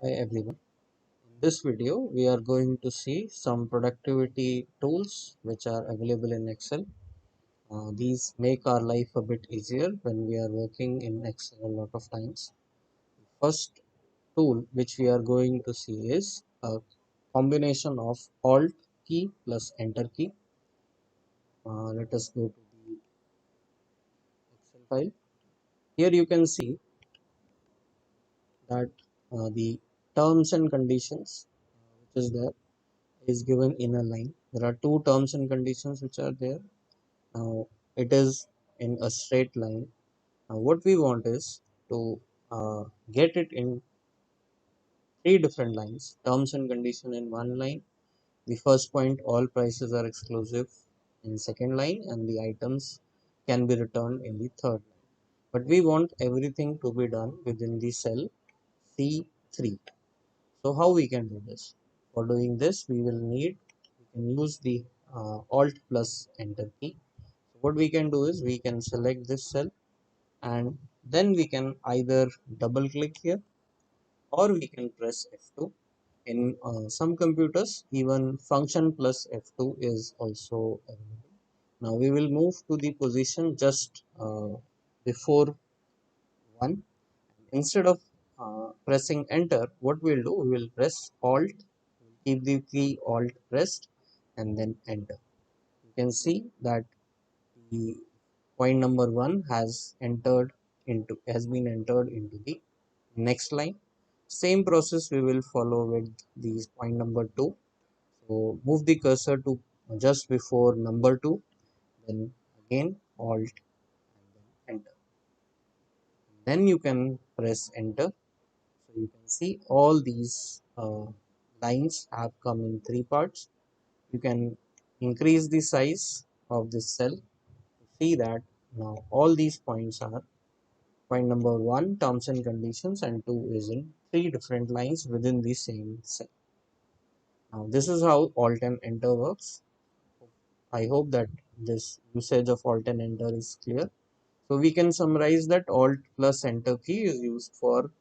Hi everyone. In this video, we are going to see some productivity tools which are available in Excel. These make our life a bit easier when we are working in Excel a lot of times. First tool which we are going to see is a combination of Alt key plus Enter key. Let us go to the Excel file. Here you can see that the terms and conditions which is there is given in a line. There are two terms and conditions which are there. Now it is in a straight line. Now what we want is to get it in three different lines. Terms and condition in one line. The first point, all prices are exclusive, in second line, and the items can be returned in the third line. But we want everything to be done within the cell C3. So how we can do this? For doing this, we can use the Alt plus Enter key. So what we can do is we can select this cell and then we can either double click here or we can press F2. In some computers, even function plus F2 is also available. Now we will move to the position just before 1. Instead of pressing enter, what we'll do, we will press Alt, keep the key Alt pressed and then enter. You can see that the point number 1 has been entered into the next line. Same process we will follow with these point number 2. So move the cursor to just before number 2, then again Alt and then enter. Then you can press enter. So you can see all these lines have come in three parts. You can increase the size of this cell to see that now all these points are point number 1 terms and conditions and 2 is in three different lines within the same cell. Now this is how Alt and Enter works. I hope that this usage of Alt and Enter is clear. So we can summarize that Alt plus Enter key is used for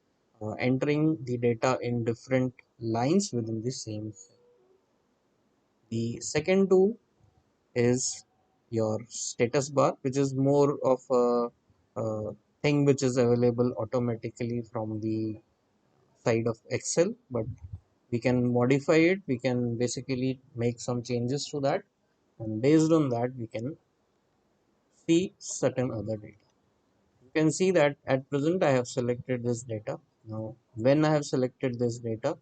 entering the data in different lines within the same cell. The second tool is your status bar, which is more of a thing which is available automatically from the side of Excel, but we can modify it. We can basically make some changes to that, and based on that, we can see certain other data. You can see that at present I have selected this data. Now, when I have selected this data,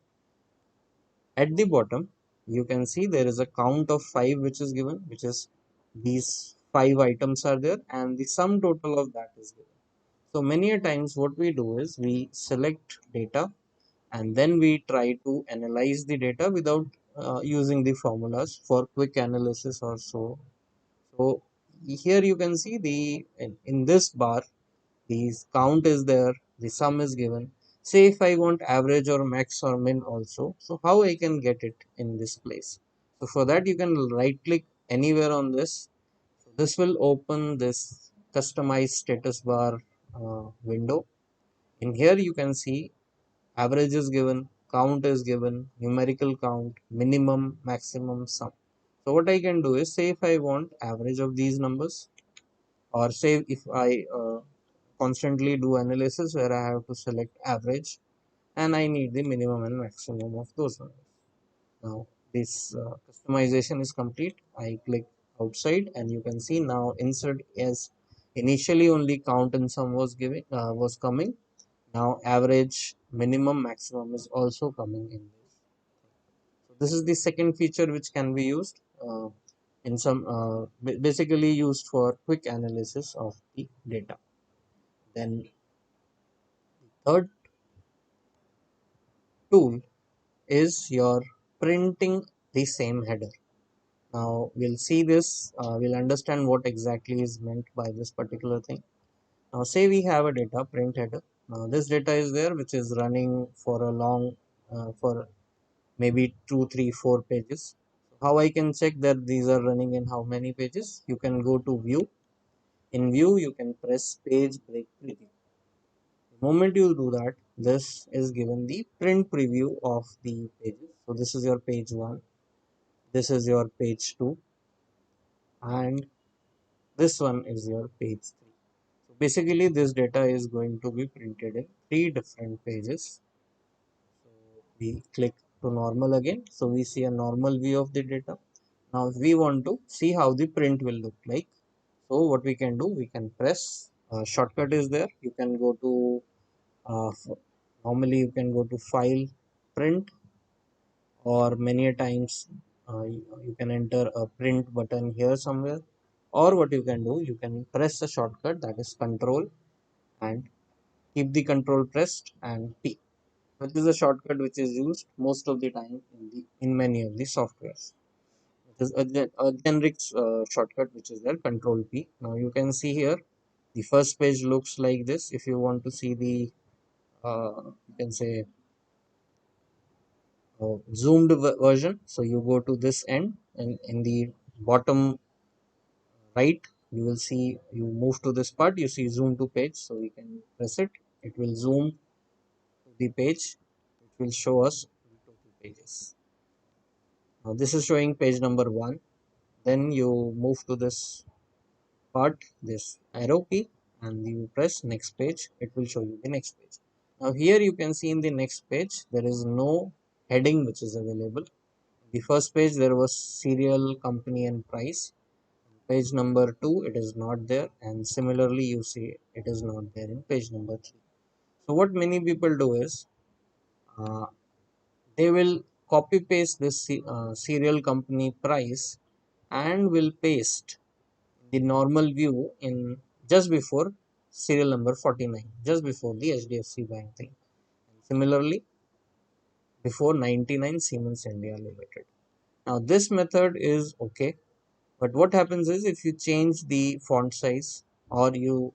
at the bottom, you can see there is a count of 5 which is given, which is these 5 items are there, and the sum total of that is given. So many a times what we do is we select data and then we try to analyze the data without using the formulas for quick analysis or so. So here you can see in this bar the count is there, the sum is given. Say if I want average or max or min also, so how I can get it in this place? So for that you can right click anywhere on this. So this will open this customized status bar window. In here you can see average is given, count is given, numerical count, minimum, maximum, sum. So what I can do is say if I want average of these numbers, or say if I constantly do analysis where I have to select average and I need the minimum and maximum of those numbers. Now this customization is complete. I click outside and you can see now insert as initially only count and sum was coming. Now average, minimum, maximum is also coming in this. So this is the second feature which can be used in some basically used for quick analysis of the data. Then third tool is your printing the same header. Now we'll see this, we'll understand what exactly is meant by this particular thing. Now say we have a data print header. Now this data is there which is running for a long, for maybe 2 3 4 pages. How I can check that these are running in how many pages? You can go to view. In view you can press page break preview. The moment you do that, this is given the print preview of the pages. So this is your page 1, this is your page 2, and this one is your page 3. So basically this data is going to be printed in 3 different pages. So we click to normal again. So we see a normal view of the data. Now if we want to see how the print will look like, so what we can do, we can press shortcut is there. You can go to normally you can go to file, print, or many a times you can enter a print button here somewhere, or what you can do, you can press a shortcut, that is control, and keep the control pressed and P, which is a shortcut which is used most of the time in many of the softwares. It is a generic shortcut which is there, control P. Now you can see here the first page looks like this. If you want to see the you can say zoomed version, so you go to this end, and in the bottom right you will see, you move to this part, you see zoom to page, so we can press it, it will zoom to the page, which will show us the total pages. Now this is showing page number 1. Then you move to this part, this arrow key, and you press next page, it will show you the next page. Now here you can see in the next page there is no heading which is available. The first page there was serial, company, and price. Page number 2 it is not there, and similarly you see it is not there in page number 3. So what many people do is uh, they will copy paste this serial, company, price, and will paste the normal view in just before serial number 49, just before the HDFC Bank thing, and similarly before 99 Siemens India Limited. Now this method is okay. But what happens is if you change the font size, or you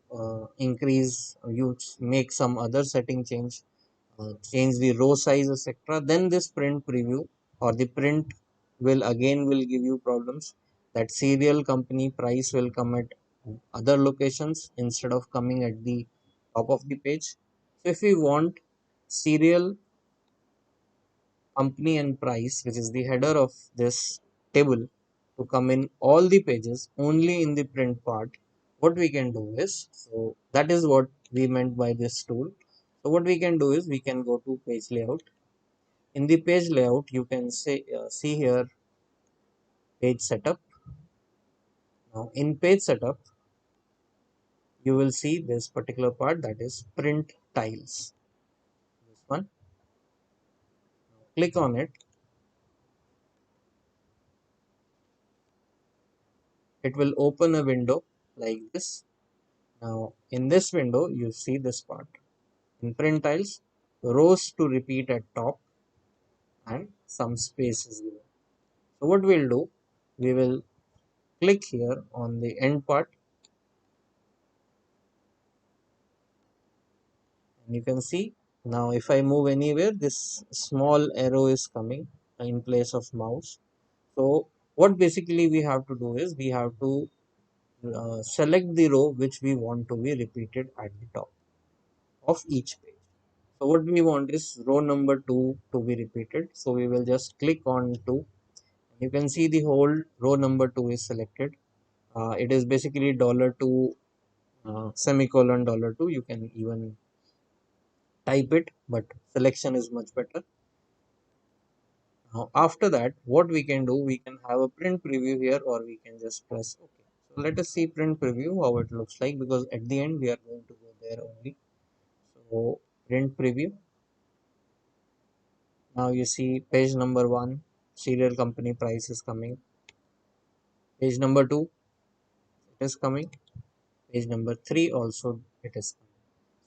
increase, you make some other setting change, change the row size, etc., then this print preview or the print will give you problems, that serial, company, price will come at other locations instead of coming at the top of the page. So if we want serial, company, and price, which is the header of this table, to come in all the pages only in the print part, what we can do is, so that is what we meant by this tool. So what we can do is we can go to page layout. In the page layout you can say see here page setup. Now in page setup you will see this particular part, that is print tiles, this one. Click on it, it will open a window like this. Now in this window you see this part. In print tiles, rows to repeat at top and some space is given. So what we'll do, we will click here on the end part, and you can see now if I move anywhere, this small arrow is coming in place of mouse. So what basically we have to do is we have to select the row which we want to be repeated at the top of each page. So what we want is row number 2 to be repeated. So we will just click on 2. You can see the whole row number 2 is selected. It is basically $2 semicolon $2. You can even type it, but selection is much better. Now after that, what we can do, we can have a print preview here, or we can just press OK. So let us see print preview how it looks like, because at the end we are going to go there only. So print preview. Now you see page number 1, serial, company, price is coming. Page number 2, it is coming. Page number 3 also it is coming.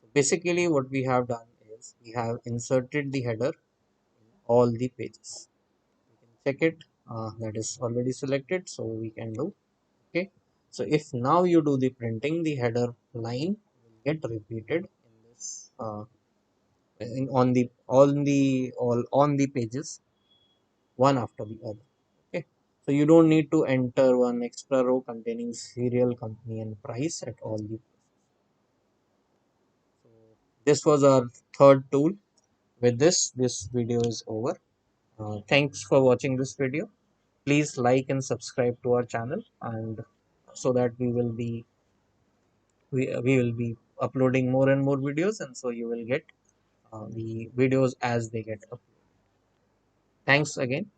So basically what we have done is we have inserted the header in all the pages. We can check it, that is already selected, so we can do okay. So if now you do the printing, the header line will get repeated in this in all on the pages, one after the other. Okay, so you don't need to enter one extra row containing serial, company, and price at all the. So this was our third tool. With this video is over. Thanks for watching this video. Please like and subscribe to our channel, and so that we will be uploading more and more videos, and so you will get the videos as they get uploaded. Thanks again.